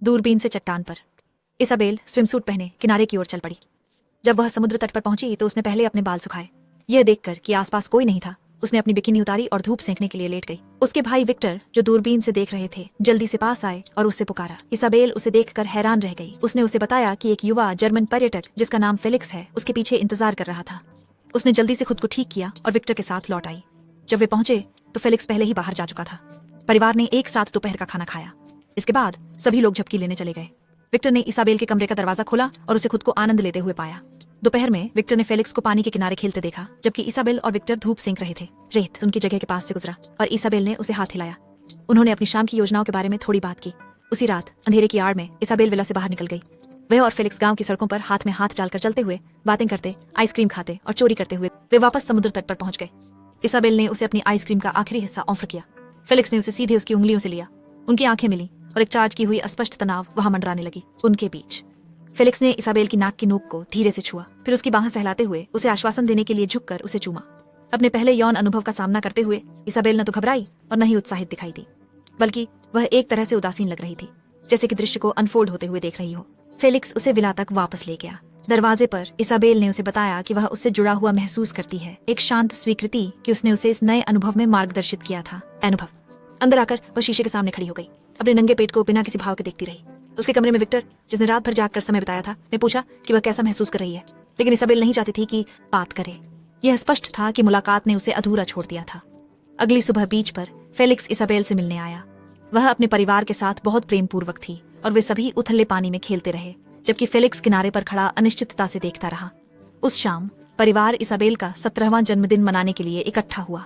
दूरबीन से चट्टान पर इसाबेल स्विमसूट पहने किनारे की ओर चल पड़ी। जब वह समुद्र तट पर पहुंची तो उसने पहले अपने बाल सुखाए। यह देखकर कि आसपास कोई नहीं था, उसने अपनी बिकिनी उतारी और धूप सेंकने के लिए लेट गई। उसके भाई विक्टर, जो दूरबीन से देख रहे थे, जल्दी से पास आए और उससे पुकारा। इसाबेल उसे देखकर हैरान रह गई। उसने उसे बताया कि एक युवा जर्मन पर्यटक जिसका नाम फेलिक्स है, उसके पीछे इंतजार कर रहा था। उसने जल्दी से खुद को ठीक किया और विक्टर के साथ लौट आई। जब वे पहुंचे तो फेलिक्स पहले ही बाहर जा चुका था। परिवार ने एक साथ दोपहर का खाना खाया। इसके बाद सभी लोग झपकी लेने चले गए। विक्टर ने इसाबेल के कमरे का दरवाजा खोला और उसे खुद को आनंद लेते हुए पाया। दोपहर में विक्टर ने फेलिक्स को पानी के किनारे खेलते देखा, जबकि इसाबेल और विक्टर धूप सेंक रहे थे। रेत उनकी जगह के पास से गुजरा और इसाबेल ने उसे हाथ हिलाया। उन्होंने अपनी शाम की योजनाओं के बारे में थोड़ी बात की। उसी रात अंधेरे की आड़ में इसाबेल विला से बाहर निकल गई। वह और फेलिक्स गांव की सड़कों पर हाथ में हाथ डालकर चलते हुए, बातें करते, आइसक्रीम खाते और चोरी करते हुए वे वापस समुद्र तट पर पहुंच गए। इसाबेल ने उसे अपनी आइसक्रीम का आखिरी हिस्सा ऑफर किया। फेलिक्स ने उसे सीधे उसकी उंगलियों से लिया। उनकी आंखें मिली और एक चार्ज की हुई अस्पष्ट तनाव वहां मंडराने लगी उनके बीच। फेलिक्स ने इसाबेल की नाक की नोक को धीरे से छुआ, फिर उसकी बाहें सहलाते हुए उसे आश्वासन देने के लिए झुककर उसे चूमा। अपने पहले यौन अनुभव का सामना करते हुए इसाबेल न तो घबराई और न ही उत्साहित दिखाई दी, बल्कि वह एक तरह से उदासीन लग रही थी, जैसे कि दृश्य को अनफोल्ड होते हुए देख रही हो। फेलिक्स उसे विला तक वापस ले गया। दरवाजे पर इसाबेल ने उसे बताया कि वह उससे जुड़ा हुआ महसूस करती है, एक शांत स्वीकृति कि उसने उसे इस नए अनुभव में मार्गदर्शित किया था। अनुभव। अंदर आकर वह शीशे के सामने खड़ी हो गई। अपने नंगे पेट को बिना किसी भाव के देखती रही। उसके कमरे में विक्टर, जिसने रात भर जाग कर समय बिताया था, ने पूछा कि वह कैसा महसूस कर रही है, लेकिन इसाबेल नहीं चाहती थी कि बात करे। यह स्पष्ट था कि मुलाकात ने उसे अधूरा छोड़ दिया था। अगली सुबह बीच पर फेलिक्स इसाबेल से मिलने आया। वह अपने परिवार के साथ बहुत प्रेम पूर्वक थी और वे सभी उथले पानी में खेलते रहे, जबकि फेलिक्स किनारे पर खड़ा अनिश्चितता से देखता रहा। उस शाम परिवार इसाबेल का 17वां जन्मदिन मनाने के लिए इकट्ठा हुआ।